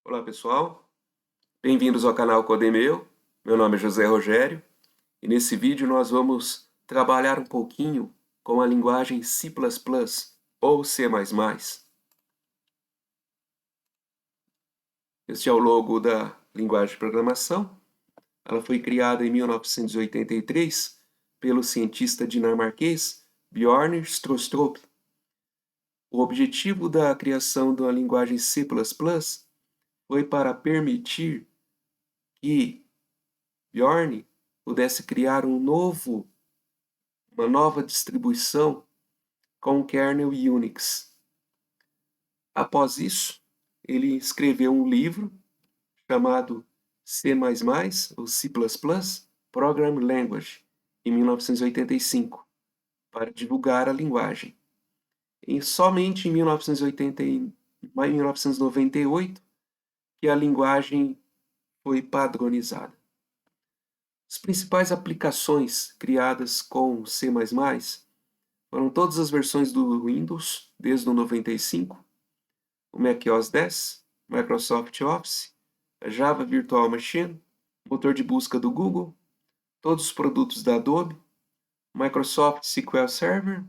Olá pessoal, bem-vindos ao canal Codemeu. Meu nome é José Rogério e nesse vídeo nós vamos trabalhar um pouquinho com a linguagem C++ ou C++. Este é o logo da linguagem de programação. Ela foi criada em 1983 pelo cientista dinamarquês Bjørn Strostrup. O objetivo da criação da linguagem C++ foi para permitir que Bjørn pudesse criar uma nova distribuição com o kernel Unix. Após isso, ele escreveu um livro chamado C++, ou C++, Programming Language, em 1985, para divulgar a linguagem. E somente em 1998 que a linguagem foi padronizada. As principais aplicações criadas com C++ foram todas as versões do Windows, desde o 95, o macOS 10, Microsoft Office, a Java Virtual Machine, o motor de busca do Google, todos os produtos da Adobe, Microsoft SQL Server,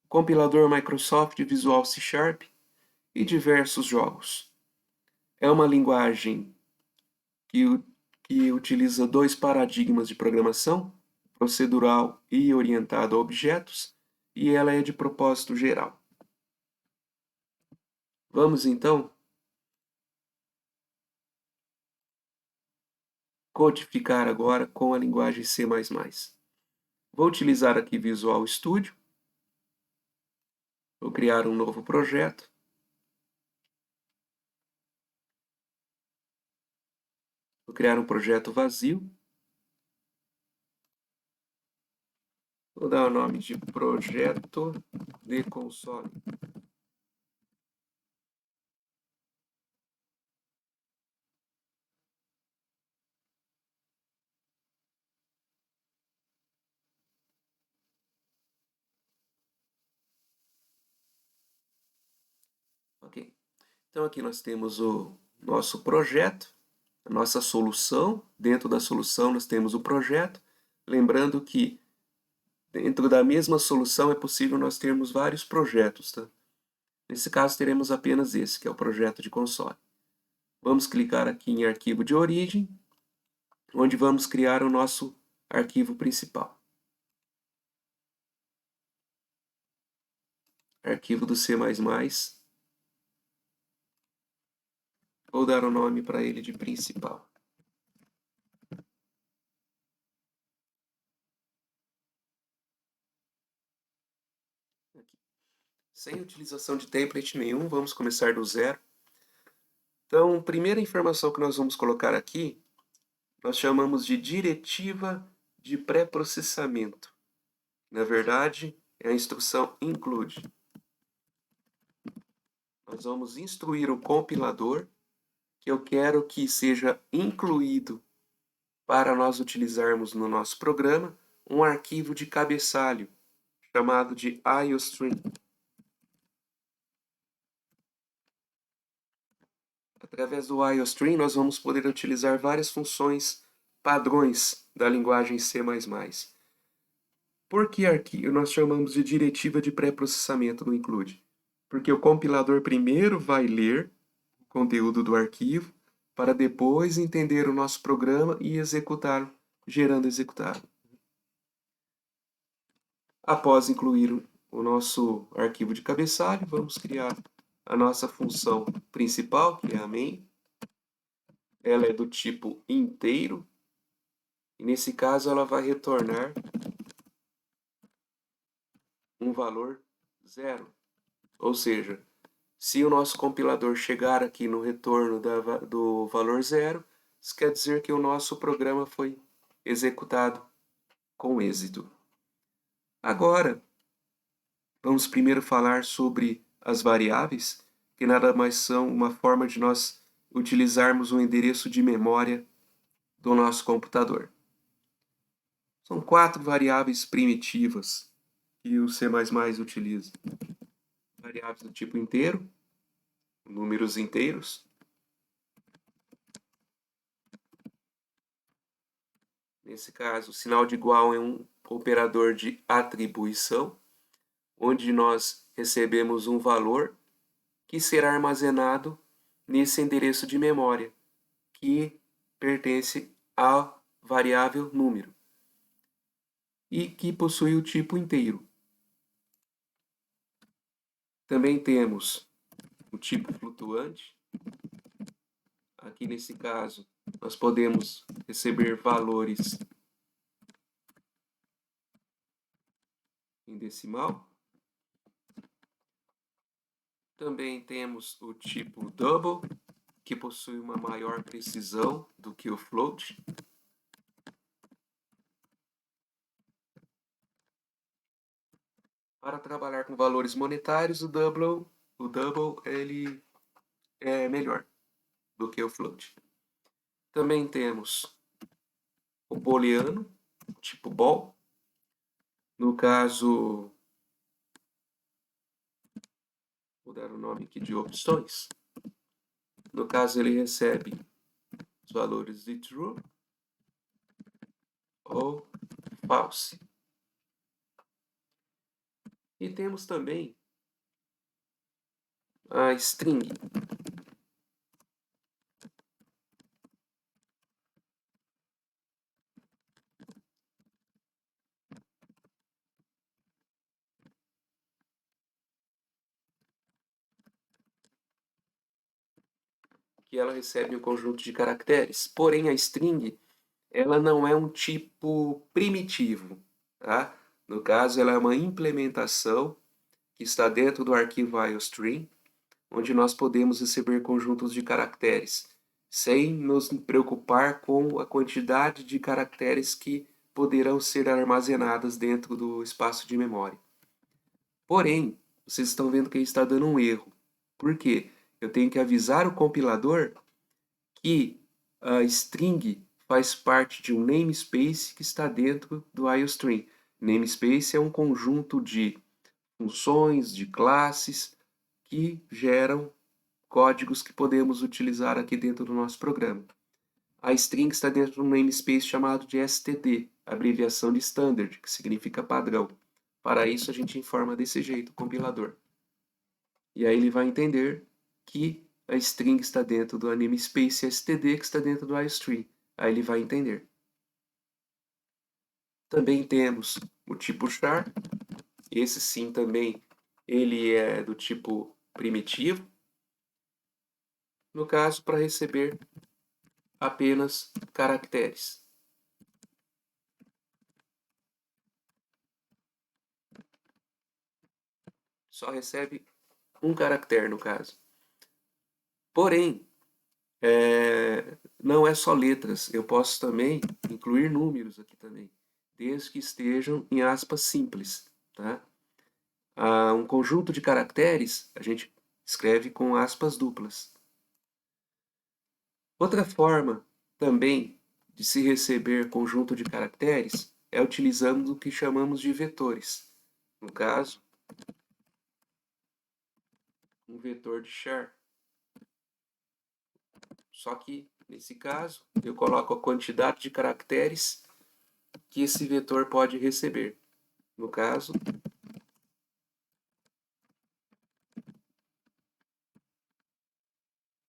o compilador Microsoft Visual C Sharp e diversos jogos. É uma linguagem que utiliza dois paradigmas de programação, procedural e orientado a objetos, e ela é de propósito geral. Vamos então codificar agora com a linguagem C++. Vou utilizar aqui Visual Studio. Vou criar um novo projeto. Vou criar um projeto vazio. Vou dar o nome de projeto de console. Ok. Então aqui nós temos o nosso projeto, a nossa solução. Dentro da solução nós temos o projeto. Lembrando que dentro da mesma solução é possível nós termos vários projetos, tá? Nesse caso teremos apenas esse, que é o projeto de console. Vamos clicar aqui em arquivo de origem, onde vamos criar o nosso arquivo principal. Arquivo do C++. Vou dar o nome para ele de principal. Aqui. Sem utilização de template nenhum, vamos começar do zero. Então, primeira informação que nós vamos colocar aqui, nós chamamos de diretiva de pré-processamento. Na verdade, é a instrução include. Nós vamos instruir o compilador que eu quero que seja incluído para nós utilizarmos no nosso programa um arquivo de cabeçalho chamado de IOStream. Através do IOStream nós vamos poder utilizar várias funções padrões da linguagem C++. Por que arquivo nós chamamos de diretiva de pré-processamento do include? Porque o compilador primeiro vai ler o conteúdo do arquivo para depois entender o nosso programa e executar, gerando executável. Após incluir o nosso arquivo de cabeçalho, vamos criar a nossa função principal, que é a main. Ela é do tipo inteiro, e nesse caso ela vai retornar um valor zero. Ou seja, se o nosso compilador chegar aqui no retorno do valor zero, isso quer dizer que o nosso programa foi executado com êxito. Agora, vamos primeiro falar sobre as variáveis, que nada mais são uma forma de nós utilizarmos um endereço de memória do nosso computador. São 4 variáveis primitivas que o C++ utiliza. Variáveis do tipo inteiro, números inteiros. Nesse caso, o sinal de igual é um operador de atribuição, onde nós recebemos um valor que será armazenado nesse endereço de memória, que pertence à variável número e que possui o tipo inteiro. Também temos o tipo flutuante. Aqui nesse caso, nós podemos receber valores em decimal. Também temos o tipo double, que possui uma maior precisão do que o float. Para trabalhar com valores monetários, o double ele é melhor do que o float. Também temos o booleano, tipo bool. No caso, vou dar o nome aqui de opções. No caso, ele recebe os valores de true ou false. E temos também a string. Que ela recebe um conjunto de caracteres. Porém, a string ela não é um tipo primitivo, tá? No caso, ela é uma implementação que está dentro do arquivo iostream, onde nós podemos receber conjuntos de caracteres, sem nos preocupar com a quantidade de caracteres que poderão ser armazenadas dentro do espaço de memória. Porém, vocês estão vendo que aí está dando um erro. Por quê? Eu tenho que avisar o compilador que a string faz parte de um namespace que está dentro do iostream. Namespace é um conjunto de funções, de classes que geram códigos que podemos utilizar aqui dentro do nosso programa. A string está dentro de um namespace chamado de std, abreviação de standard, que significa padrão. Para isso a gente informa desse jeito o compilador. E aí ele vai entender que a string está dentro do namespace std, que está dentro do iostream. Aí ele vai entender. Também temos o tipo char. Esse sim também ele é do tipo primitivo. No caso, para receber apenas caracteres. Só recebe um caractere no caso. Porém, não é só letras, eu posso também incluir números aqui também, desde que estejam em aspas simples, tá? Um conjunto de caracteres a gente escreve com aspas duplas. Outra forma também de se receber conjunto de caracteres é utilizando o que chamamos de vetores. No caso, um vetor de char. Só que, nesse caso, eu coloco a quantidade de caracteres que esse vetor pode receber. No caso,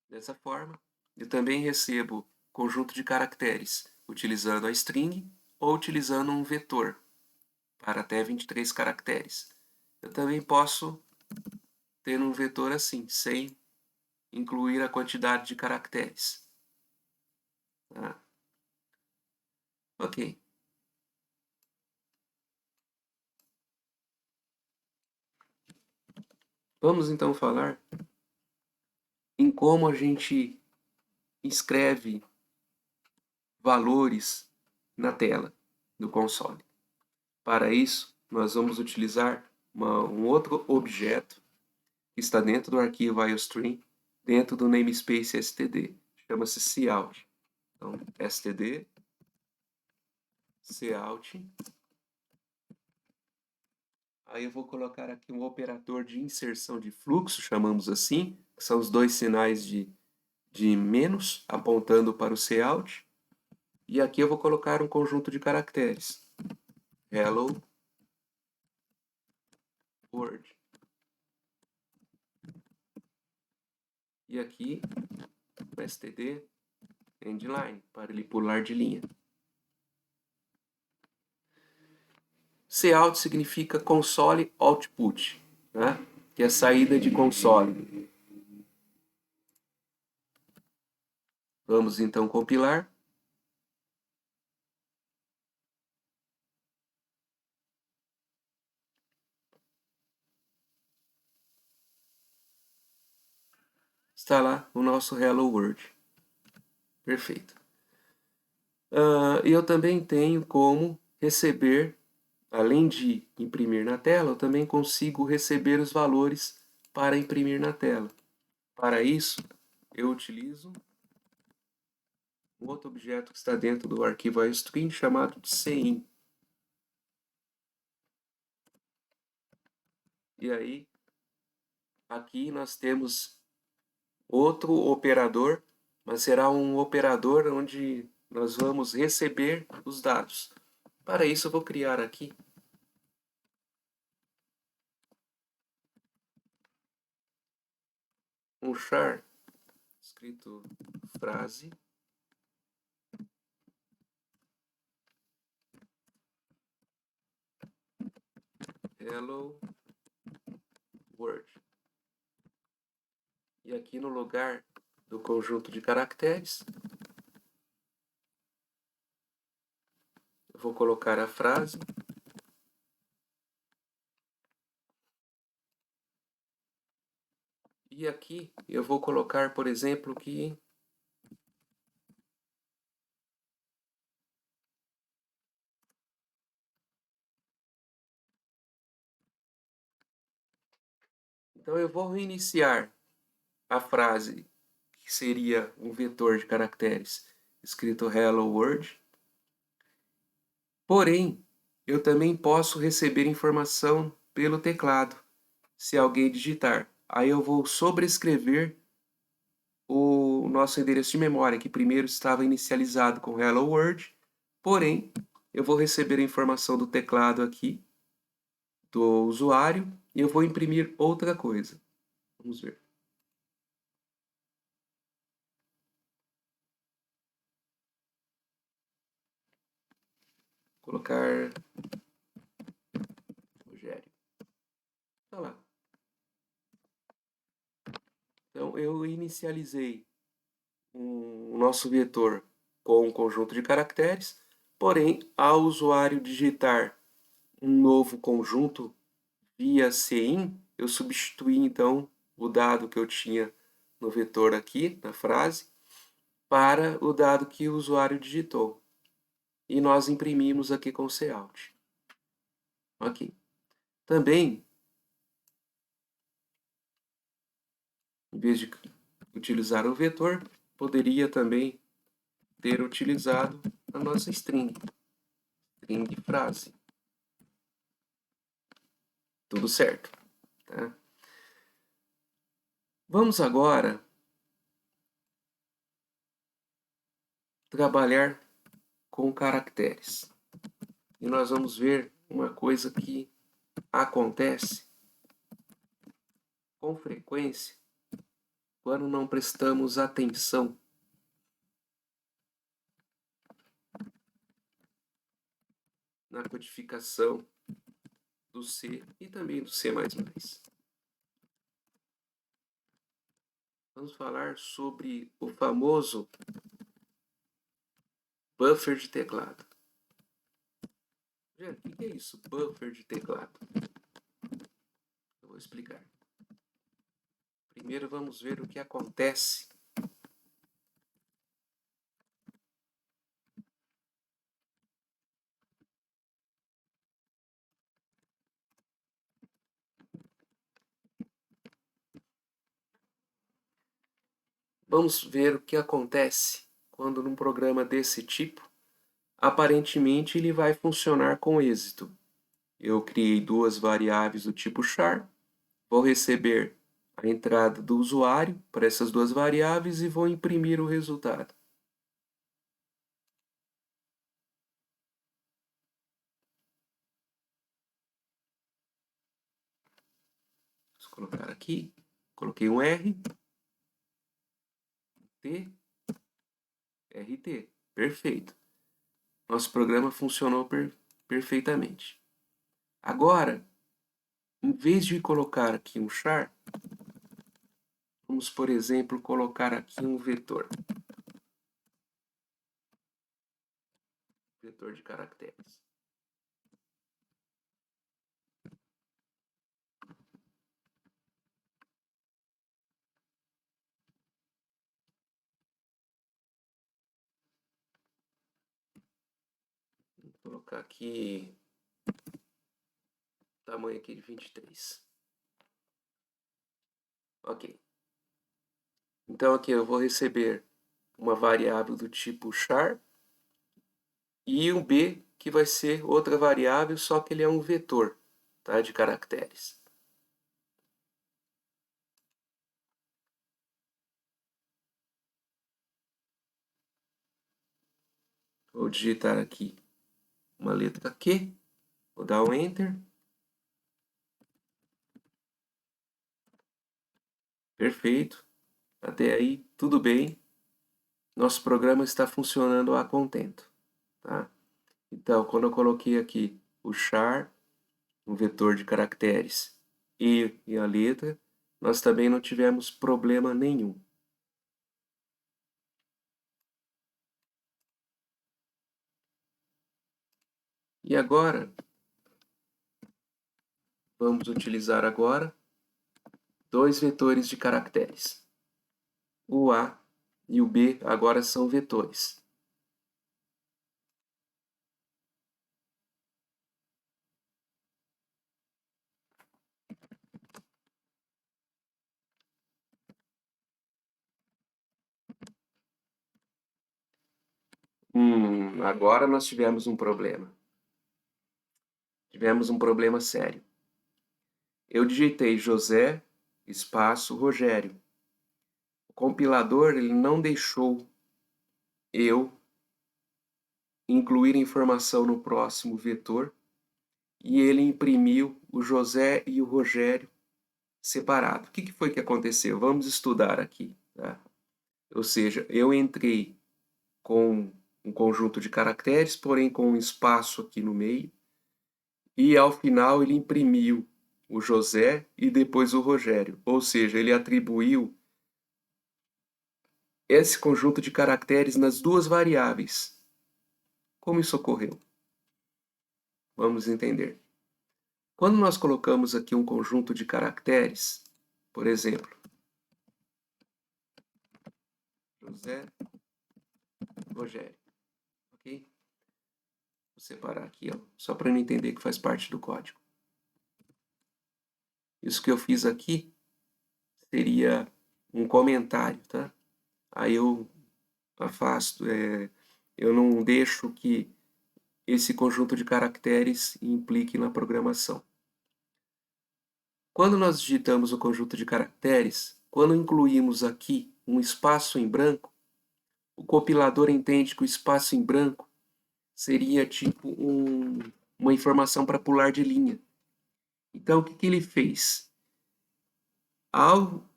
dessa forma, eu também recebo conjunto de caracteres utilizando a string ou utilizando um vetor para até 23 caracteres. Eu também posso ter um vetor assim, sem incluir a quantidade de caracteres. Tá? Ok. Vamos então falar em como a gente escreve valores na tela do console. Para isso, nós vamos utilizar um outro objeto que está dentro do arquivo iostream, dentro do namespace std. Chama-se cout. Então, std, cout. Aí eu vou colocar aqui um operador de inserção de fluxo, chamamos assim, que são os dois sinais de menos apontando para o cout. E aqui eu vou colocar um conjunto de caracteres. Hello World. E aqui, o std endline, para ele pular de linha. Cout significa console output, né? Que é a saída de console. Vamos então compilar. Está lá o nosso Hello World. Perfeito. Eu também tenho como receber, além de imprimir na tela, eu também consigo receber os valores para imprimir na tela. Para isso, eu utilizo um outro objeto que está dentro do arquivo iostream chamado CIN. E aí, aqui nós temos outro operador, mas será um operador onde nós vamos receber os dados. Para isso, eu vou criar aqui um char, escrito frase, hello world. E aqui no lugar do conjunto de caracteres, eu vou colocar a frase. E aqui eu vou colocar, por exemplo, que então eu vou reiniciar a frase, que seria um vetor de caracteres escrito Hello World. Porém, eu também posso receber informação pelo teclado, se alguém digitar. Aí eu vou sobrescrever o nosso endereço de memória, que primeiro estava inicializado com Hello World, porém, eu vou receber a informação do teclado aqui, do usuário, e eu vou imprimir outra coisa. Vamos ver. Vou colocar Rogério. Tá lá. Então, eu inicializei o nosso vetor com um conjunto de caracteres, porém, ao usuário digitar um novo conjunto via CIN, eu substituí então o dado que eu tinha no vetor aqui, na frase, para o dado que o usuário digitou. E nós imprimimos aqui com Cout. Ok. Também, em vez de utilizar o vetor, poderia também ter utilizado a nossa string frase. Tudo certo. Tá? Vamos agora trabalhar com caracteres. E nós vamos ver uma coisa que acontece com frequência quando não prestamos atenção na codificação do C e também do C++. Vamos falar sobre o famoso buffer de teclado. Gente, o que é isso, buffer de teclado? Eu vou explicar. Primeiro vamos ver o que acontece Vamos ver o que acontece quando num programa desse tipo, aparentemente ele vai funcionar com êxito. Eu criei duas variáveis do tipo char, vou receber a entrada do usuário para essas duas variáveis e vou imprimir o resultado. colocar aqui, coloquei um R, T, RT. Perfeito. Nosso programa funcionou perfeitamente. Agora, em vez de colocar aqui um char, vamos, por exemplo, colocar aqui um vetor. Vetor de caracteres. Vou colocar aqui tamanho aqui de 23. Ok. Então aqui eu vou receber uma variável do tipo char e um b que vai ser outra variável, só que ele é um vetor, tá, de caracteres. Vou digitar aqui uma letra Q, vou dar um Enter. Perfeito. Até aí, tudo bem. Nosso programa está funcionando a contento, tá? Então, quando eu coloquei aqui o char, um vetor de caracteres, e a letra, nós também não tivemos problema nenhum. E agora, vamos utilizar agora dois vetores de caracteres. O A e o B agora são vetores. Agora nós tivemos um problema. Tivemos um problema sério. Eu digitei José, espaço, Rogério. O compilador ele não deixou eu incluir informação no próximo vetor e ele imprimiu o José e o Rogério separado. O que foi que aconteceu? Vamos estudar aqui, tá? Ou seja, eu entrei com um conjunto de caracteres, porém com um espaço aqui no meio, e ao final ele imprimiu o José e depois o Rogério, ou seja, ele atribuiu esse conjunto de caracteres nas duas variáveis. Como isso ocorreu? Vamos entender. Quando nós colocamos aqui um conjunto de caracteres, por exemplo, José, Rogério, ok? Vou separar aqui, ó, só para eu entender que faz parte do código. Isso que eu fiz aqui seria um comentário, tá? Aí eu afasto, eu não deixo que esse conjunto de caracteres implique na programação. Quando nós digitamos o conjunto de caracteres, quando incluímos aqui um espaço em branco, o compilador entende que o espaço em branco seria tipo uma informação para pular de linha. Então, o que ele fez?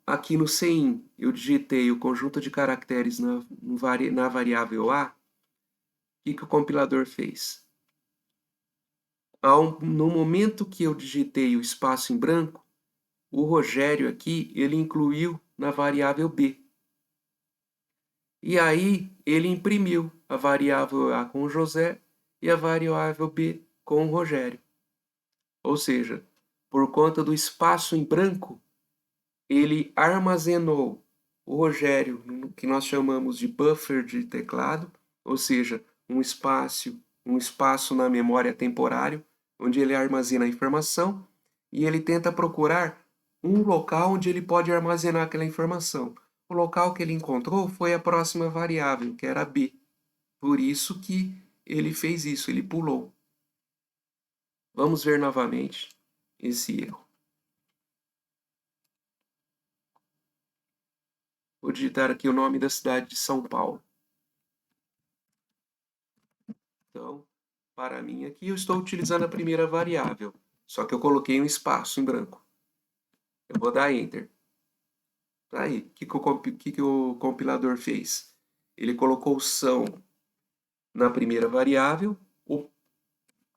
Aqui no CIN, eu digitei o conjunto de caracteres na variável A, o que o compilador fez? No momento que eu digitei o espaço em branco, o Rogério aqui, ele incluiu na variável B. E aí, ele imprimiu a variável A com o José e a variável B com o Rogério. Ou seja, por conta do espaço em branco, ele armazenou o Rogério no que nós chamamos de buffer de teclado, ou seja, um espaço na memória temporário, onde ele armazena a informação, e ele tenta procurar um local onde ele pode armazenar aquela informação. O local que ele encontrou foi a próxima variável, que era B. Por isso que ele fez isso, ele pulou. Vamos ver novamente esse erro. Vou digitar aqui o nome da cidade de São Paulo. Então, para mim aqui eu estou utilizando a primeira variável, só que eu coloquei um espaço em branco. Eu vou dar Enter. Tá aí, o que o compilador fez? Ele colocou são na primeira variável,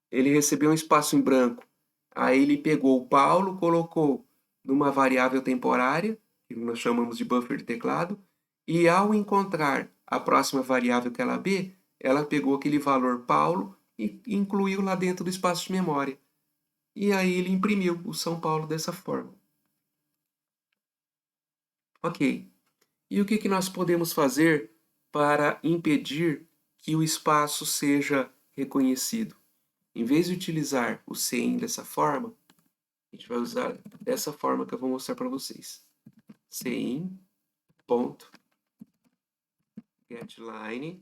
ele recebeu um espaço em branco. Aí ele pegou o Paulo, colocou numa variável temporária, que nós chamamos de buffer de teclado, e ao encontrar a próxima variável que ela B, ela pegou aquele valor Paulo e incluiu lá dentro do espaço de memória. E aí ele imprimiu o São Paulo dessa forma. Ok. E o que nós podemos fazer para impedir que o espaço seja reconhecido? Em vez de utilizar o CIN dessa forma, a gente vai usar dessa forma que eu vou mostrar para vocês. CIN.getLine,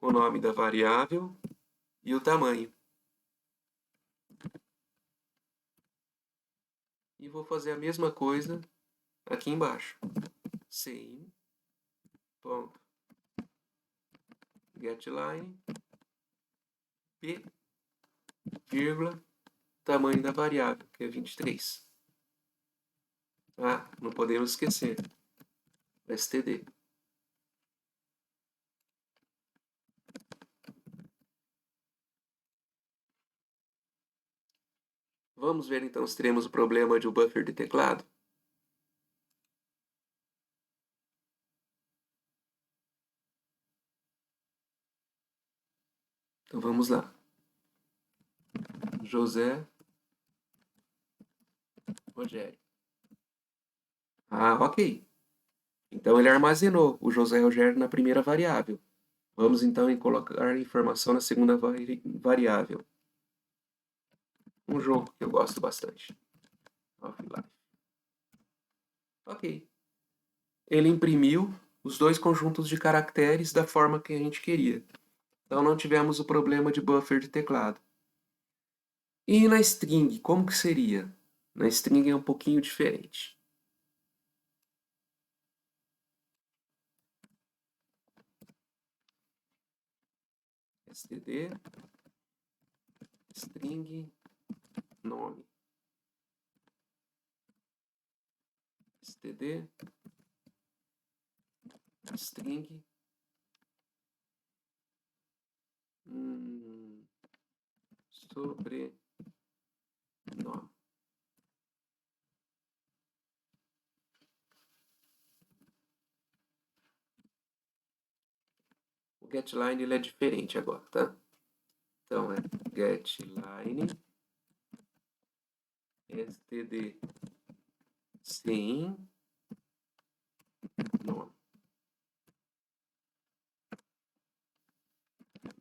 o nome da variável e o tamanho. E vou fazer a mesma coisa aqui embaixo. CIN.getLine, p, vírgula, tamanho da variável, que é 23. Ah, não podemos esquecer. STD. Vamos ver então se teremos o problema de um buffer de teclado. Então vamos lá. José Rogério. Ah, ok. Então ele armazenou o José Rogério na primeira variável. Vamos então colocar a informação na segunda variável. Um jogo que eu gosto bastante. Offline. Ok. Ele imprimiu os dois conjuntos de caracteres da forma que a gente queria. Então não tivemos o problema de buffer de teclado. E na string, como que seria? Na string é um pouquinho diferente. std string nome. std string sobrenome. O getLine ele é diferente agora, tá? Então é getLine std sim nome.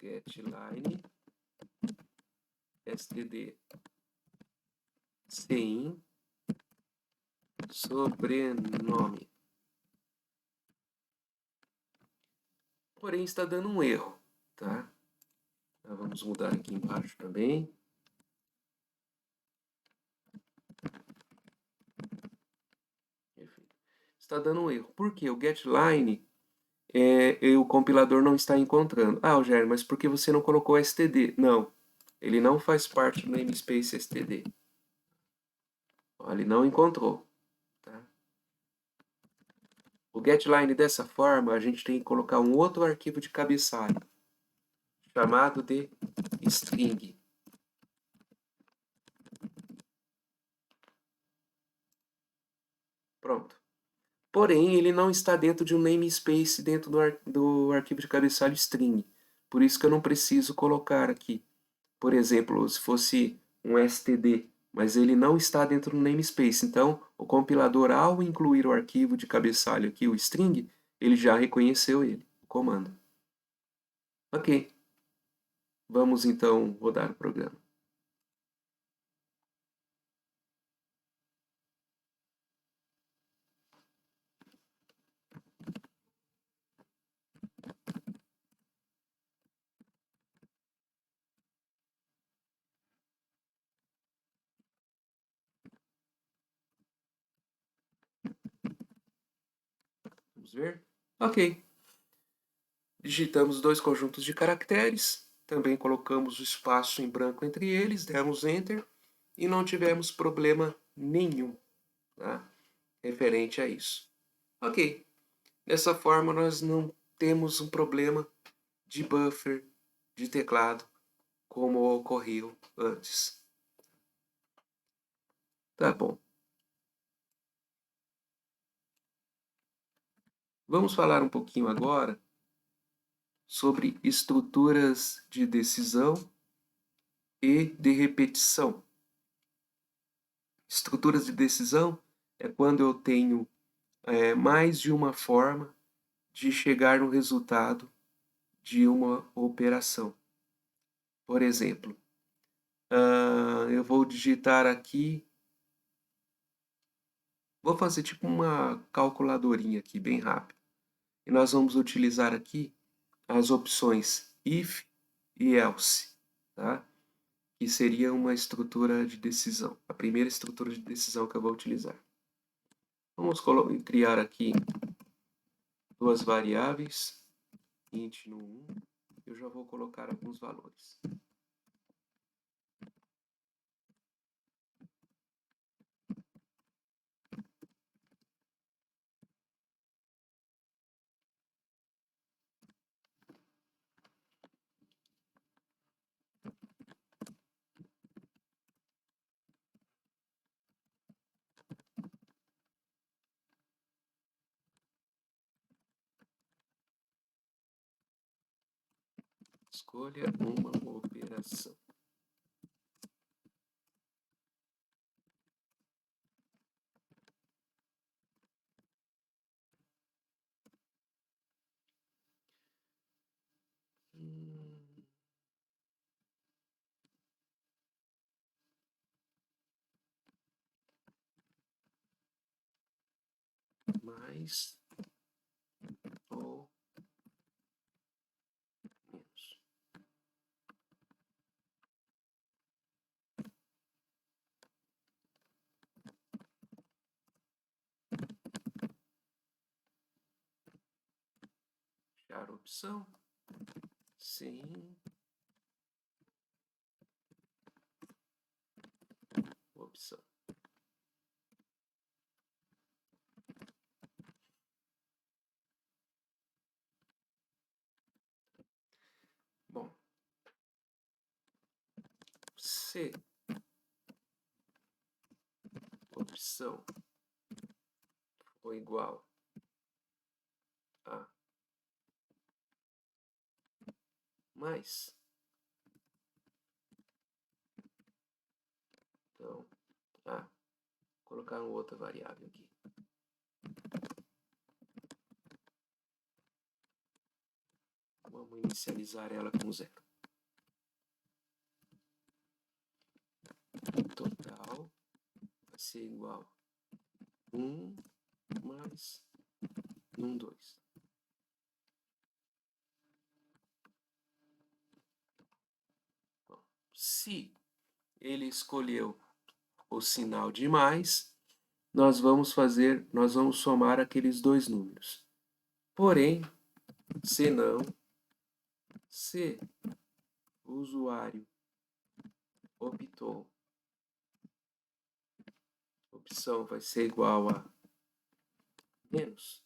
getLine std sim sobrenome. Porém está dando um erro, tá? Então, vamos mudar aqui embaixo também. Perfeito. Está dando um erro. Por quê? O getLine o compilador não está encontrando. Ah, Rogério, mas por que você não colocou std? Não, ele não faz parte do namespace std. Ele não encontrou. Tá? O getLine dessa forma, a gente tem que colocar um outro arquivo de cabeçalho, chamado de string. Pronto. Porém, ele não está dentro de um namespace dentro do arquivo de cabeçalho string. Por isso que eu não preciso colocar aqui. Por exemplo, se fosse um std, mas ele não está dentro do namespace. Então, o compilador, ao incluir o arquivo de cabeçalho aqui, o string, ele já reconheceu ele, o comando. Ok. Vamos então rodar o programa. Vamos ver? Ok. Digitamos dois conjuntos de caracteres, também colocamos o espaço em branco entre eles, demos Enter e não tivemos problema nenhum, tá? Referente a isso. Ok, dessa forma nós não temos um problema de buffer de teclado como ocorreu antes. Tá bom. Vamos falar um pouquinho agora sobre estruturas de decisão e de repetição. Estruturas de decisão é quando eu tenho mais de uma forma de chegar no resultado de uma operação. Por exemplo, eu vou digitar aqui, vou fazer tipo uma calculadorinha aqui bem rápido. E nós vamos utilizar aqui as opções if e else, tá? Que seria uma estrutura de decisão, a primeira estrutura de decisão que eu vou utilizar. Vamos criar aqui duas variáveis, int no 1, eu já vou colocar alguns valores. Escolha uma operação. Mais ou menos. Fechar opção. Sim. Opção. Bom, se opção for igual a mais, então, vou colocar uma outra variável aqui. Vamos inicializar ela com 0. Total vai ser igual a 1 mais 2. Bom, se ele escolheu o sinal de mais, nós vamos somar aqueles dois números. Porém, se não, se o usuário optou, a opção vai ser igual a menos,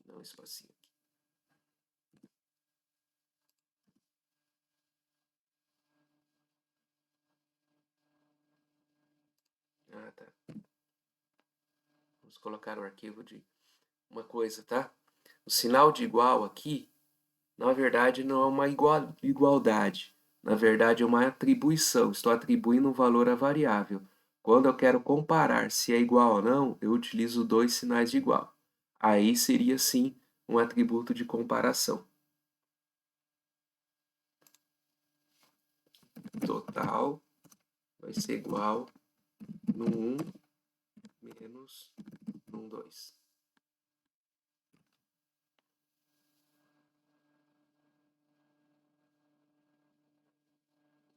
não espacinho aqui. Tá. Vamos colocar o arquivo de uma coisa, tá? O sinal de igual aqui, na verdade, não é uma igualdade. Na verdade, é uma atribuição. Estou atribuindo um valor à variável. Quando eu quero comparar se é igual ou não, eu utilizo dois sinais de igual. Aí seria, sim, um atributo de comparação. Total vai ser igual no 1 menos no 2.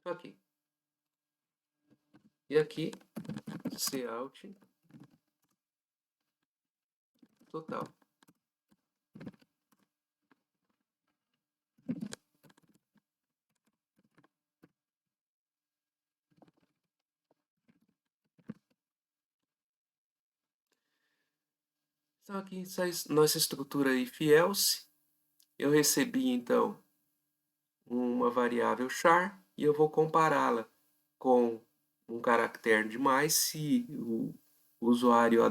Ok. E aqui, cout total. Então, aqui nossa estrutura if else, eu recebi então uma variável char e eu vou compará-la com um caractere de mais se o usuário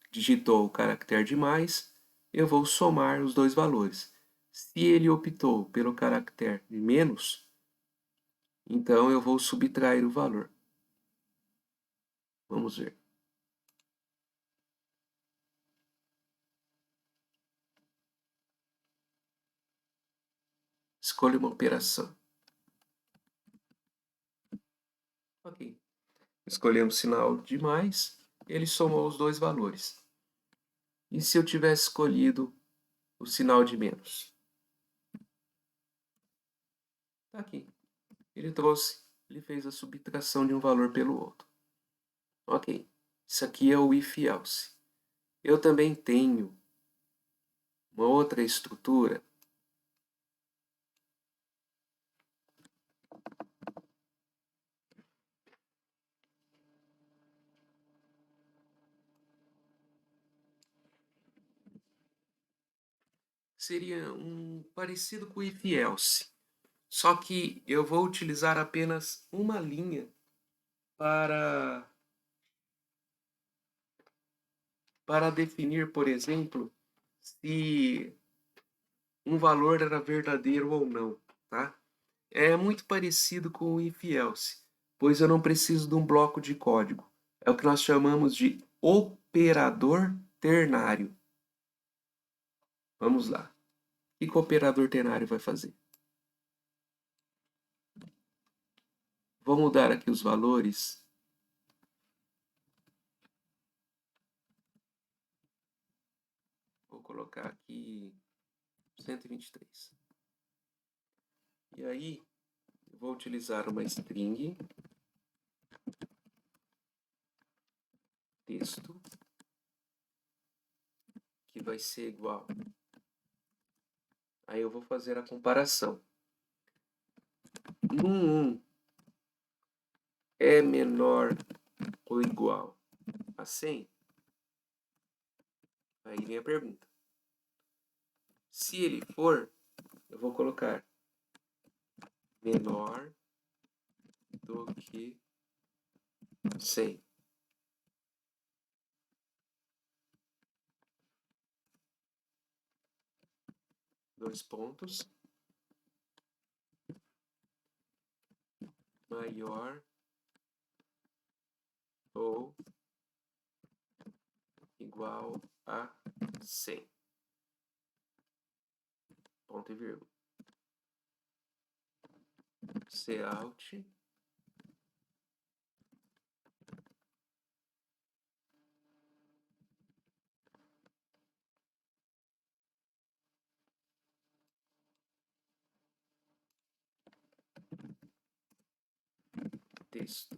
digitou o caractere de mais, eu vou somar os dois valores. Se ele optou pelo caractere de menos, então eu vou subtrair o valor. Vamos ver. Escolha uma operação. Ok. Escolhemos sinal de mais, ele somou os dois valores. E se eu tivesse escolhido o sinal de menos? Está aqui. Ele fez a subtração de um valor pelo outro. Ok. Isso aqui é o if else. Eu também tenho uma outra estrutura seria um parecido com o if else. Só que eu vou utilizar apenas uma linha para definir, por exemplo, se um valor era verdadeiro ou não, tá? É muito parecido com o if else, pois eu não preciso de um bloco de código. É o que nós chamamos de operador ternário. Vamos lá. O que o operador ternário vai fazer? Vou mudar aqui os valores. Vou colocar aqui 123. E aí, eu vou utilizar uma string texto que vai ser igual. Aí eu vou fazer a comparação. No 1 é menor ou igual a 100? Aí vem a pergunta. Se ele for, eu vou colocar menor do que 100. Dois pontos. Maior ou igual a 100. Ponto e vírgula. Cout texto.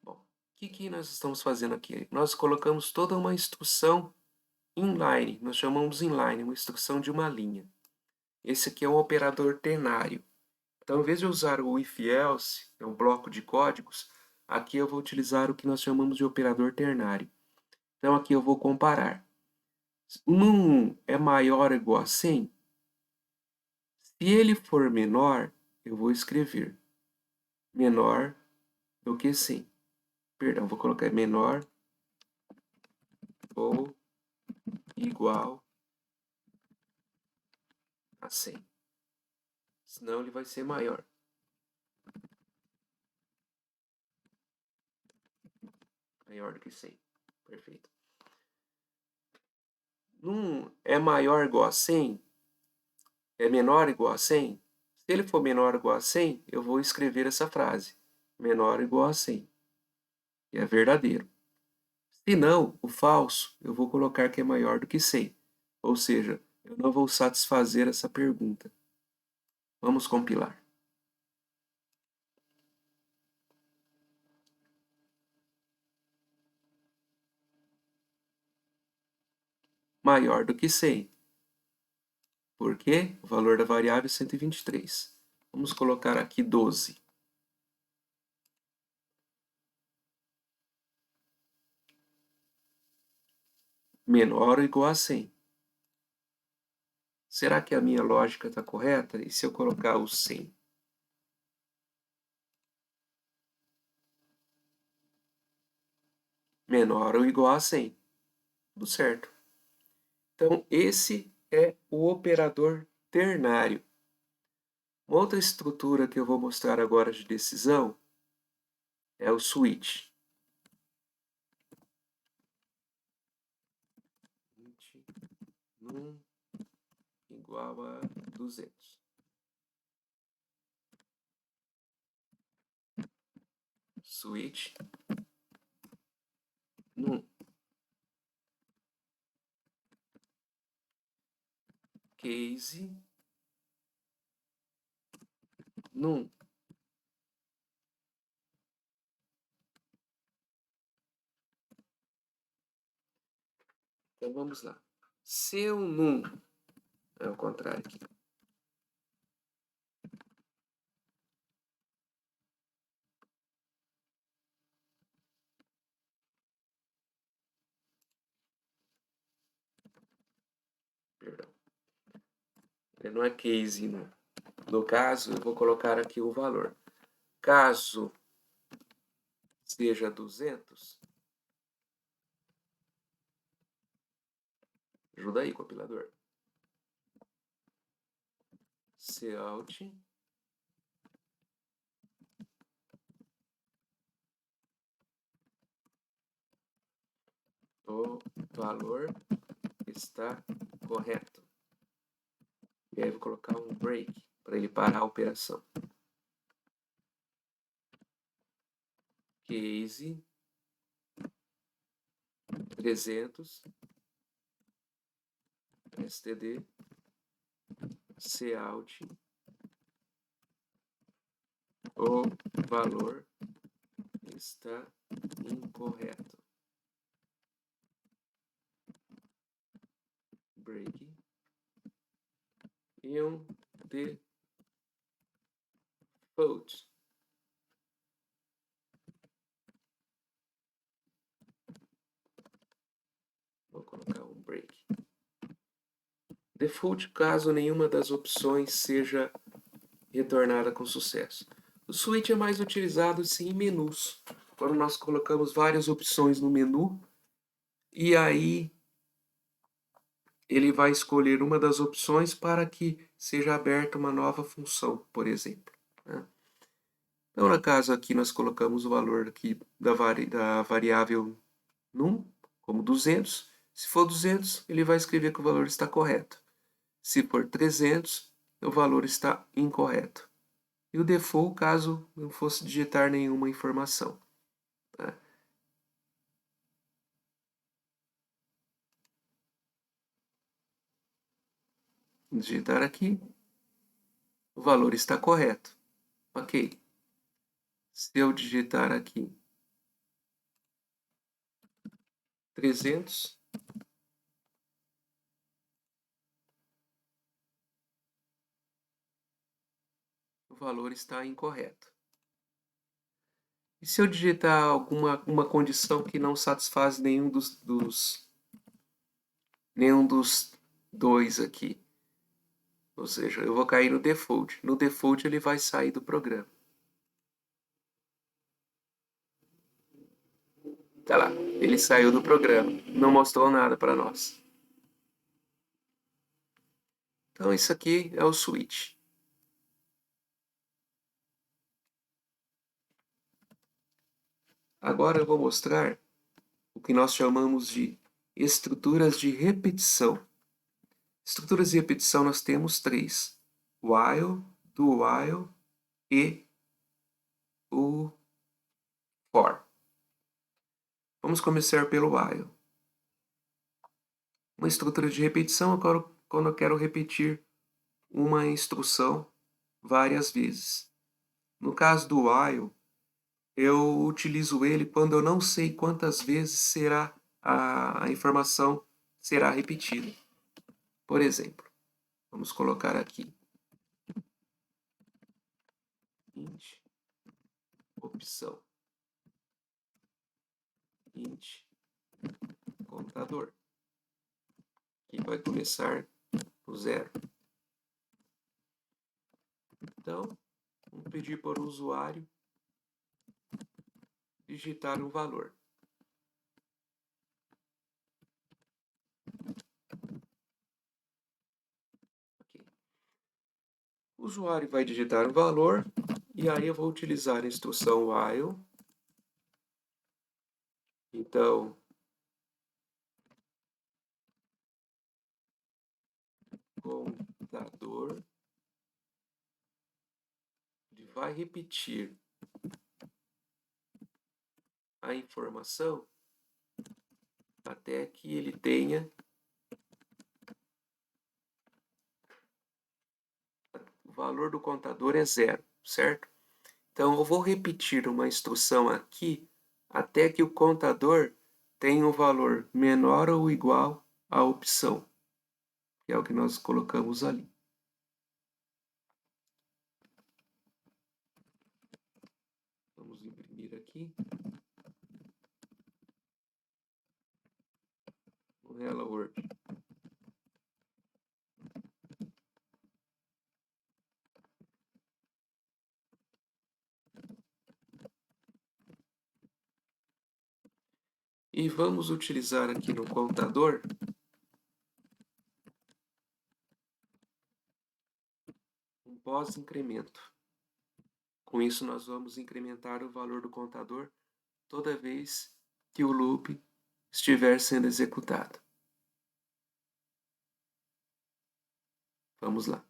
Bom, o que nós estamos fazendo aqui? Nós colocamos toda uma instrução inline, nós chamamos inline, uma instrução de uma linha. Esse aqui é um operador ternário. Então, em vez de usar o if else, é um bloco de códigos, aqui eu vou utilizar o que nós chamamos de operador ternário. Então, aqui eu vou comparar. No 1 é maior ou igual a 100? Se ele for menor, eu vou escrever menor do que 100. Perdão, vou colocar menor ou igual a 100. Senão ele vai ser maior. Maior do que 100. Perfeito. No 1 é maior ou igual a 100? É menor ou igual a 100? Se ele for menor ou igual a 100, eu vou escrever essa frase. Menor ou igual a 100. Que é verdadeiro. Se não, o falso, eu vou colocar que é maior do que 100. Ou seja, eu não vou satisfazer essa pergunta. Vamos compilar. Maior do que 100. Por quê? O valor da variável é 123. Vamos colocar aqui 12. Menor ou igual a 100. Será que a minha lógica está correta? E se eu colocar o 100? Menor ou igual a 100. Tudo certo. Então, esse é o operador ternário. Uma outra estrutura que eu vou mostrar agora de decisão é o switch. Num igual a 200. Switch num case num. Então vamos lá. Se o num é o contrário aqui. Perdão. Ele não é case num. No caso, eu vou colocar aqui o valor. Caso seja 200, ajuda aí, compilador. Cout o valor está correto. E aí eu vou colocar um break para ele parar a operação. Case 300 std cout o valor está incorreto. Break e um default. Vou colocar um break. Default caso nenhuma das opções seja retornada com sucesso. O switch é mais utilizado sim em menus, quando nós colocamos várias opções no menu e aí ele vai escolher uma das opções para que seja aberta uma nova função, por exemplo. Né? Então, no caso aqui, nós colocamos o valor aqui da variável num, como 200. Se for 200, ele vai escrever que o valor está correto. Se for 300, o valor está incorreto. E o default, caso não fosse digitar nenhuma informação. Tá? Digitar aqui, o valor está correto. Ok. Se eu digitar aqui 300, o valor está incorreto. E se eu digitar uma condição que não satisfaz nenhum dos dois aqui? Ou seja, eu vou cair no default. No default ele vai sair do programa. Tá lá, ele saiu do programa. Não mostrou nada para nós. Então isso aqui é o switch. Agora eu vou mostrar o que nós chamamos de estruturas de repetição. Estruturas de repetição nós temos três: while, do while e o for. Vamos começar pelo while. Uma estrutura de repetição é quando eu quero repetir uma instrução várias vezes. No caso do while, eu utilizo ele quando eu não sei quantas vezes a informação será repetida. Por exemplo, Vamos colocar aqui int opção, int contador, que vai começar do 0. Então, vamos pedir para o usuário digitar um valor. Okay. O usuário vai digitar um valor e aí eu vou utilizar a instrução while. Então, contador, ele vai repetir a informação até que ele tenha o valor do contador é 0, certo? Então, eu vou repetir uma instrução aqui até que o contador tenha um valor menor ou igual à opção, que é o que nós colocamos ali. Vamos imprimir aqui. No Hello World. E vamos utilizar aqui no contador um pós-incremento. Com isso, nós vamos incrementar o valor do contador toda vez que o loop estiver sendo executado. Vamos lá.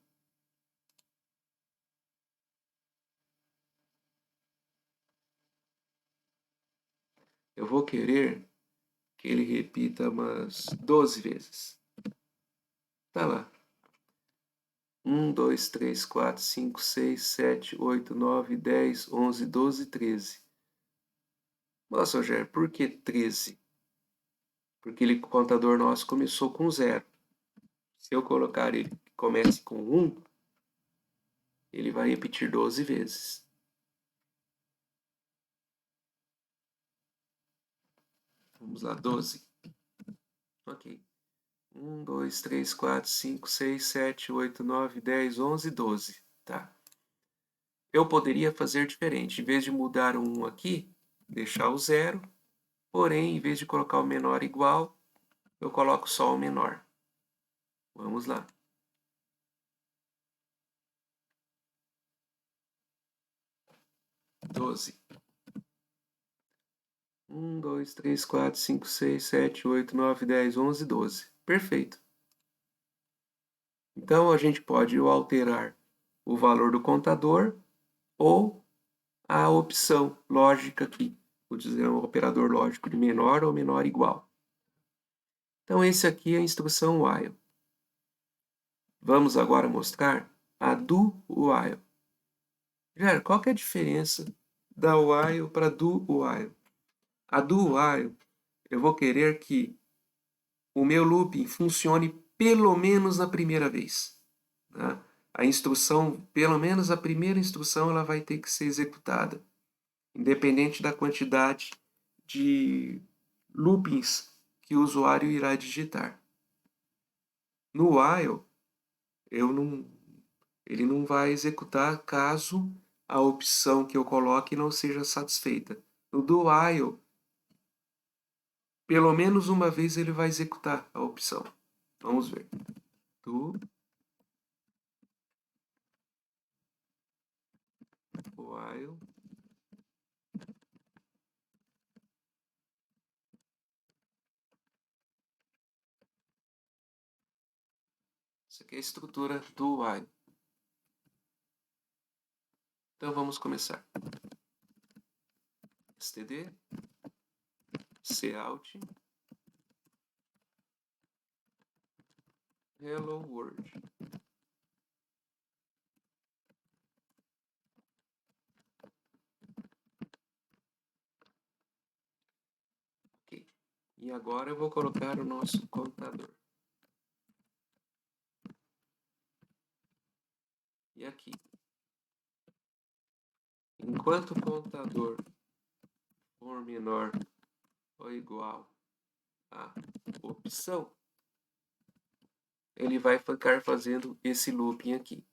Eu vou querer que ele repita umas 12 vezes. Tá lá. 1, 2, 3, 4, 5, 6, 7, 8, 9, 10, 11, 12, 13. Nossa, Rogério, por que 13? Porque o contador nosso começou com 0. Se eu colocar ele que comece com 1, ele vai repetir 12 vezes. Vamos lá, 12. Ok. 1, 2, 3, 4, 5, 6, 7, 8, 9, 10, 11, 12. Tá. Eu poderia fazer diferente. Em vez de mudar o 1 aqui, deixar o 0. Porém, em vez de colocar o menor igual, eu coloco só o menor. Vamos lá. 12. 1, 2, 3, 4, 5, 6, 7, 8, 9, 10, 11, 12. Perfeito. Então, a gente pode alterar o valor do contador ou a opção lógica aqui, vou dizer um operador lógico de menor ou menor igual. Então, esse aqui é a instrução while. Vamos agora mostrar a do while. Jair, qual que é a diferença da while para do while? A do while, eu vou querer que o meu looping funcione pelo menos na primeira vez. Tá? A instrução, pelo menos a primeira instrução, ela vai ter que ser executada, independente da quantidade de loopings que o usuário irá digitar. No while, ele não vai executar caso a opção que eu coloque não seja satisfeita. No do while, pelo menos uma vez ele vai executar a opção. Vamos ver. Do while Isso aqui é a estrutura do while. Então vamos começar. std, cout, hello world. Ok. E agora eu vou colocar o nosso contador. aqui. Enquanto o contador for menor ou igual à opção, ele vai ficar fazendo esse looping aqui.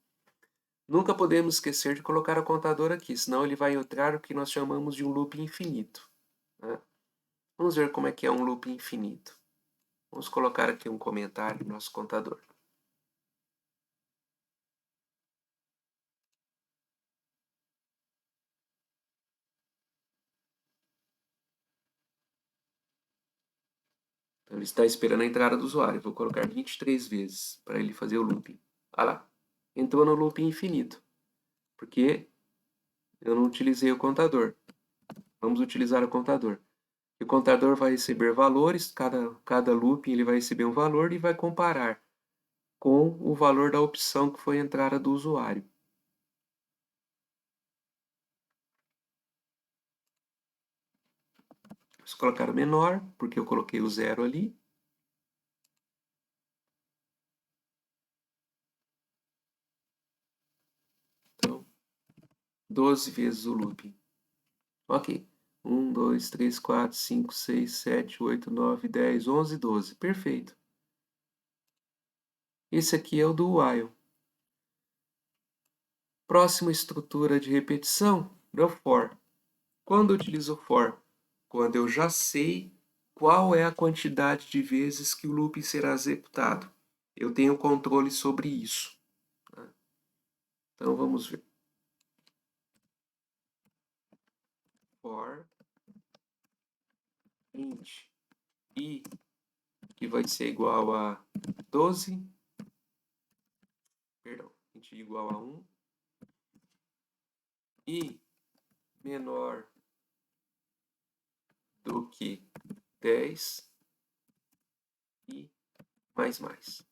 Nunca podemos esquecer de colocar o contador aqui, senão ele vai entrar o que nós chamamos de um looping infinito, né? Vamos ver como é que é um looping infinito. Vamos colocar aqui um comentário no nosso contador. Então, ele está esperando a entrada do usuário. Vou colocar 23 vezes para ele fazer o looping. Olha lá, entrou no looping infinito, porque eu não utilizei o contador. Vamos utilizar o contador. E o contador vai receber valores, cada looping ele vai receber um valor e vai comparar com o valor da opção que foi a entrada do usuário. Vamos colocar o menor, porque eu coloquei o 0 ali. Então, 12 vezes o looping. Ok. 1, 2, 3, 4, 5, 6, 7, 8, 9, 10, 11, 12. Perfeito. Esse aqui é o do while. Próxima estrutura de repetição é o for. Quando eu utilizo o for? Quando eu já sei qual é a quantidade de vezes que o looping será executado. Eu tenho controle sobre isso. Então vamos ver. For int i, que vai ser igual a 12, perdão, int i igual a 1, i menor do que 10 e mais.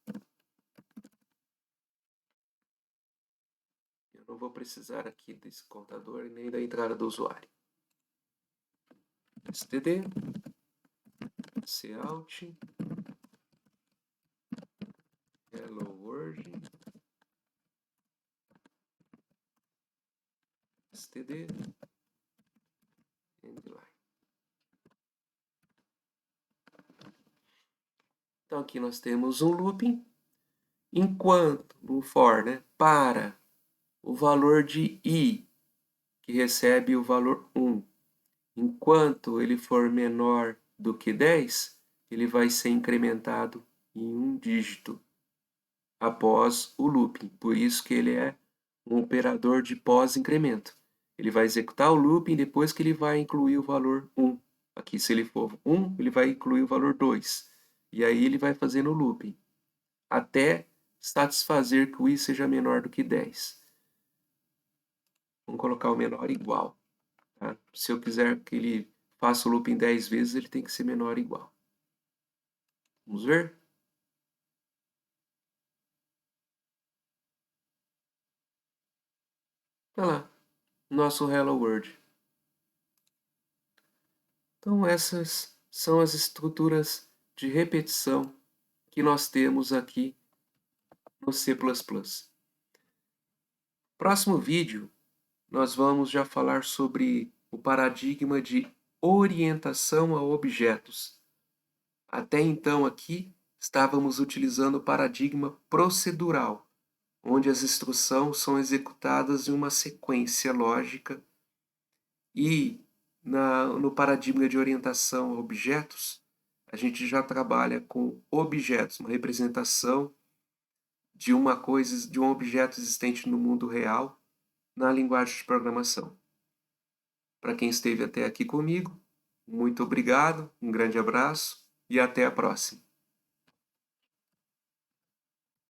Eu não vou precisar aqui desse contador e nem da entrada do usuário. std, cout, hello world, std, endline. Então aqui nós temos um looping, enquanto no for, né, para o valor de i, que recebe o valor 1, enquanto ele for menor do que 10, ele vai ser incrementado em um dígito após o looping. Por isso que ele é um operador de pós-incremento. Ele vai executar o looping depois que ele vai incluir o valor 1. Aqui, se ele for 1, ele vai incluir o valor 2. E aí ele vai fazendo o looping até satisfazer que o i seja menor do que 10. Vamos colocar o menor igual. Tá? Se eu quiser que ele faça o looping 10 vezes, ele tem que ser menor ou igual. Vamos ver? Olha lá, nosso Hello World. Então, essas são as estruturas de repetição que nós temos aqui no C++. Próximo vídeo, nós vamos já falar sobre o paradigma de orientação a objetos. Até então, aqui, estávamos utilizando o paradigma procedural, onde as instruções são executadas em uma sequência lógica e no paradigma de orientação a objetos, a gente já trabalha com objetos, uma representação de uma coisa, de um objeto existente no mundo real, na linguagem de programação. Para quem esteve até aqui comigo, muito obrigado, um grande abraço e até a próxima.